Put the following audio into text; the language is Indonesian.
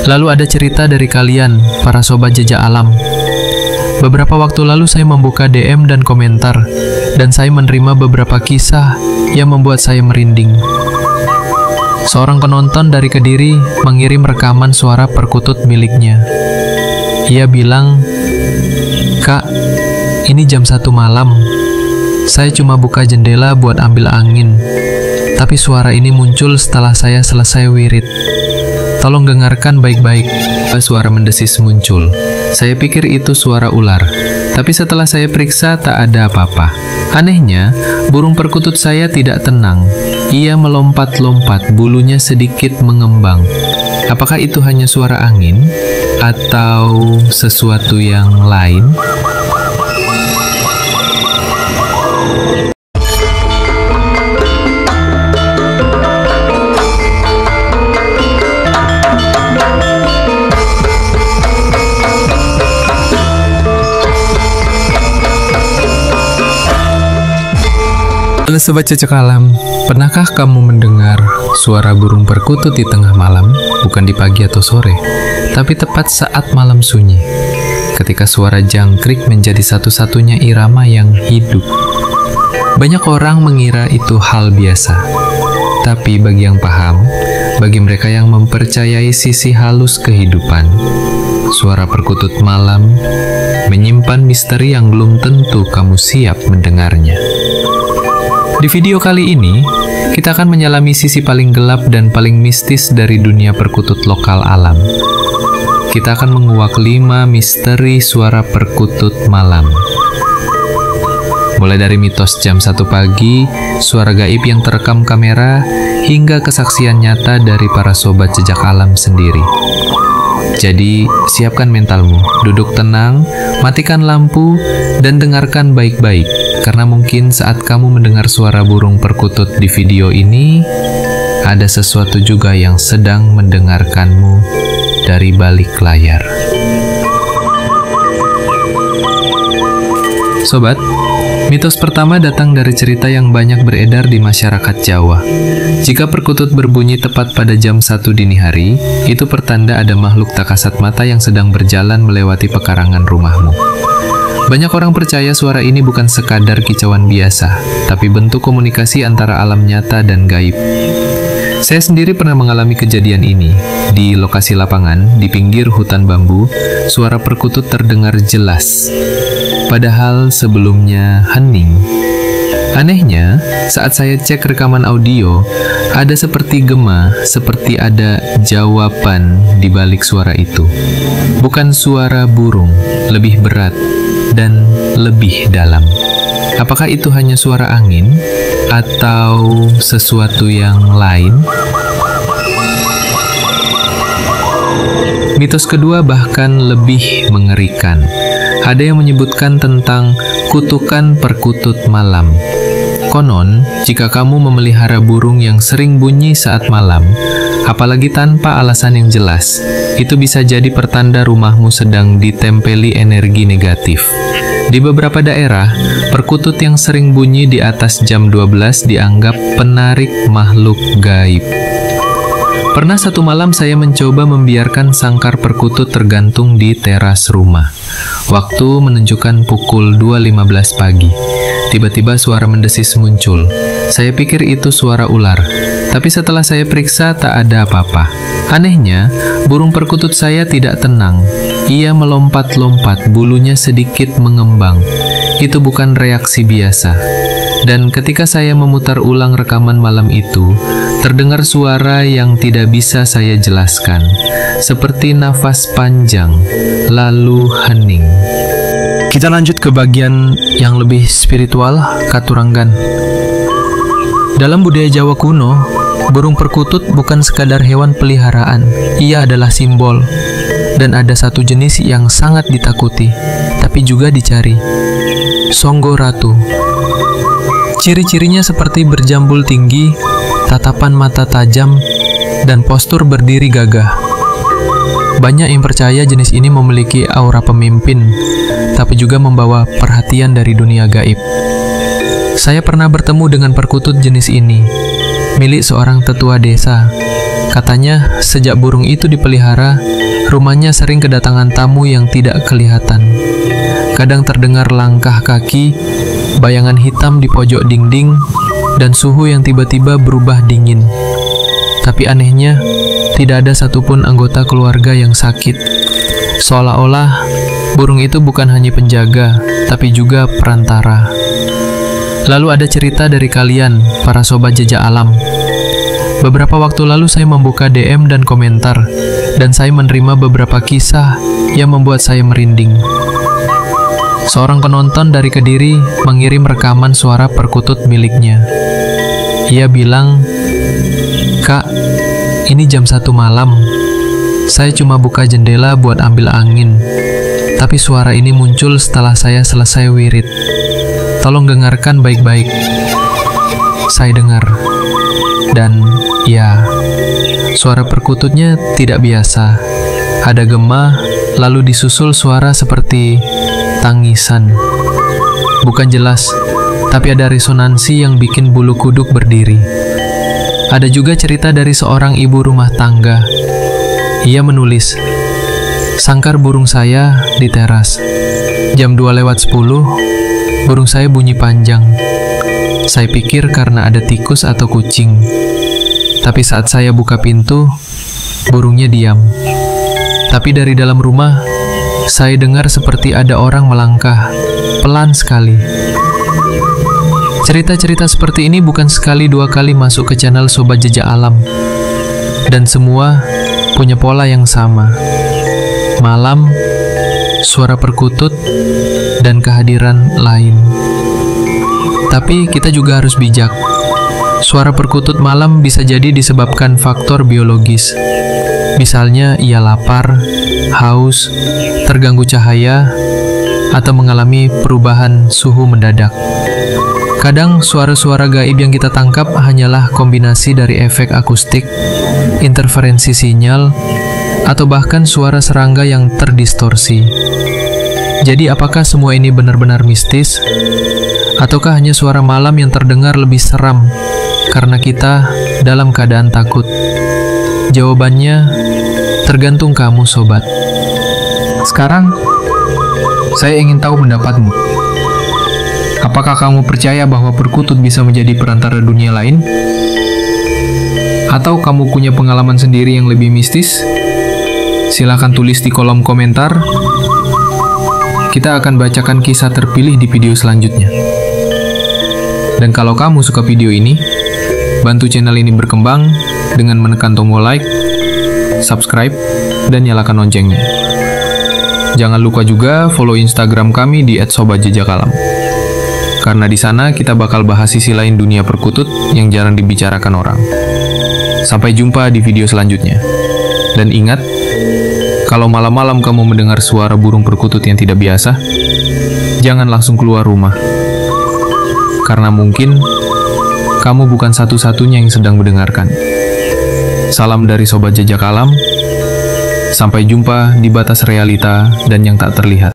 Lalu ada cerita dari kalian, para sobat jejak alam. Beberapa waktu lalu saya membuka DM dan komentar, dan saya menerima beberapa kisah yang membuat saya merinding. Seorang penonton dari Kediri mengirim rekaman suara perkutut miliknya. Ia bilang, "Kak, ini jam 1 malam. Saya cuma buka jendela buat ambil angin, tapi suara ini muncul setelah saya selesai wirid. Tolong dengarkan baik-baik." Suara mendesis muncul. Saya pikir itu suara ular, tapi setelah saya periksa tak ada apa-apa. Anehnya, burung perkutut saya tidak tenang. Ia melompat-lompat, bulunya sedikit mengembang. Apakah itu hanya suara angin atau sesuatu yang lain? Halo Sobat Jejak Alam, pernahkah kamu mendengar suara burung perkutut di tengah malam? Bukan di pagi atau sore, tapi tepat saat malam sunyi, ketika suara jangkrik menjadi satu-satunya irama yang hidup. Banyak orang mengira itu hal biasa, tapi bagi yang paham, bagi mereka yang mempercayai sisi halus kehidupan, suara perkutut malam menyimpan misteri yang belum tentu kamu siap mendengarnya. Di video kali ini, kita akan menyelami sisi paling gelap dan paling mistis dari dunia perkutut lokal alam. Kita akan menguak 5 misteri suara perkutut malam. Mulai dari mitos jam 1 pagi, suara gaib yang terekam kamera, hingga kesaksian nyata dari para sobat jejak alam sendiri. Jadi, siapkan mentalmu, duduk tenang, matikan lampu, dan dengarkan baik-baik. Karena mungkin saat kamu mendengar suara burung perkutut di video ini, ada sesuatu juga yang sedang mendengarkanmu dari balik layar. Sobat, mitos pertama datang dari cerita yang banyak beredar di masyarakat Jawa. Jika perkutut berbunyi tepat pada jam 1 dini hari, itu pertanda ada makhluk tak kasat mata yang sedang berjalan melewati pekarangan rumahmu. Banyak orang percaya suara ini bukan sekadar kicauan biasa, tapi bentuk komunikasi antara alam nyata dan gaib. Saya sendiri pernah mengalami kejadian ini. Di lokasi lapangan, di pinggir hutan bambu, suara perkutut terdengar jelas, padahal sebelumnya hening. Anehnya, saat saya cek rekaman audio, ada seperti gema, seperti ada jawaban di balik suara itu. Bukan suara burung, lebih berat dan lebih dalam. Apakah itu hanya suara angin atau sesuatu yang lain? Mitos kedua bahkan lebih mengerikan. Ada yang menyebutkan tentang kutukan perkutut malam. Konon, jika kamu memelihara burung yang sering bunyi saat malam, apalagi tanpa alasan yang jelas, itu bisa jadi pertanda rumahmu sedang ditempeli energi negatif. Di beberapa daerah, perkutut yang sering bunyi di atas jam 12 dianggap penarik makhluk gaib. Pernah satu malam saya mencoba membiarkan sangkar perkutut tergantung di teras rumah. Waktu menunjukkan pukul 2.15 pagi. Tiba-tiba suara mendesis muncul. Saya pikir itu suara ular, tapi setelah saya periksa tak ada apa-apa. Anehnya, burung perkutut saya tidak tenang. Ia melompat-lompat, bulunya sedikit mengembang. Itu bukan reaksi biasa. Dan ketika saya memutar ulang rekaman malam itu, terdengar suara yang tidak bisa saya jelaskan, seperti nafas panjang, lalu hening. Kita lanjut ke bagian yang lebih spiritual, Katuranggan. Dalam budaya Jawa kuno, burung perkutut bukan sekadar hewan peliharaan, ia adalah simbol. Dan ada satu jenis yang sangat ditakuti, tapi juga dicari. Songgo Ratu. Ciri-cirinya seperti berjambul tinggi, tatapan mata tajam, dan postur berdiri gagah. Banyak yang percaya jenis ini memiliki aura pemimpin, tapi juga membawa perhatian dari dunia gaib. Saya pernah bertemu dengan perkutut jenis ini, milik seorang tetua desa. Katanya, sejak burung itu dipelihara, rumahnya sering kedatangan tamu yang tidak kelihatan. Kadang terdengar langkah kaki, bayangan hitam di pojok dinding, dan suhu yang tiba-tiba berubah dingin. Tapi anehnya, tidak ada satupun anggota keluarga yang sakit. Seolah-olah burung itu bukan hanya penjaga, tapi juga perantara. Lalu ada cerita dari kalian, para sobat jejak alam. Beberapa waktu lalu saya membuka DM dan komentar, dan saya menerima beberapa kisah yang membuat saya merinding. Seorang penonton dari Kediri mengirim rekaman suara perkutut miliknya. Ia bilang, "Kak, ini jam 1 malam. Saya cuma buka jendela buat ambil angin. Tapi suara ini muncul setelah saya selesai wirid. Tolong dengarkan baik-baik." Saya dengar. Dan ya, suara perkututnya tidak biasa. Ada gema, lalu disusul suara seperti tangisan. Bukan jelas, tapi ada resonansi yang bikin bulu kuduk berdiri. Ada juga cerita dari seorang ibu rumah tangga. Ia menulis, "Sangkar burung saya di teras. Jam 2:10, burung saya bunyi panjang. Saya pikir karena ada tikus atau kucing. Tapi saat saya buka pintu, burungnya diam. Tapi dari dalam rumah, saya dengar seperti ada orang melangkah, pelan sekali." Cerita-cerita seperti ini bukan sekali dua kali masuk ke channel Sobat Jejak Alam. Dan semua punya pola yang sama. Malam, suara perkutut, dan kehadiran lain. Tapi kita juga harus bijak. Suara perkutut malam bisa jadi disebabkan faktor biologis. Misalnya ia lapar, haus, terganggu cahaya, atau mengalami perubahan suhu mendadak. Kadang suara-suara gaib yang kita tangkap hanyalah kombinasi dari efek akustik, interferensi sinyal, atau bahkan suara serangga yang terdistorsi. Jadi apakah semua ini benar-benar mistis? Ataukah hanya suara malam yang terdengar lebih seram karena kita dalam keadaan takut? Jawabannya tergantung kamu, sobat. Sekarang, saya ingin tahu pendapatmu. Apakah kamu percaya bahwa perkutut bisa menjadi perantara dunia lain? Atau kamu punya pengalaman sendiri yang lebih mistis? Silahkan tulis di kolom komentar. Kita akan bacakan kisah terpilih di video selanjutnya. Dan kalau kamu suka video ini, bantu channel ini berkembang dengan menekan tombol like, subscribe, dan nyalakan loncengnya. Jangan lupa juga follow Instagram kami di @sobatjejakallam. Karena di sana kita bakal bahas sisi lain dunia perkutut yang jarang dibicarakan orang. Sampai jumpa di video selanjutnya. Dan ingat, kalau malam-malam kamu mendengar suara burung perkutut yang tidak biasa, jangan langsung keluar rumah. Karena mungkin kamu bukan satu-satunya yang sedang mendengarkan. Salam dari Sobat Jejak Alam. Sampai jumpa di batas realita dan yang tak terlihat.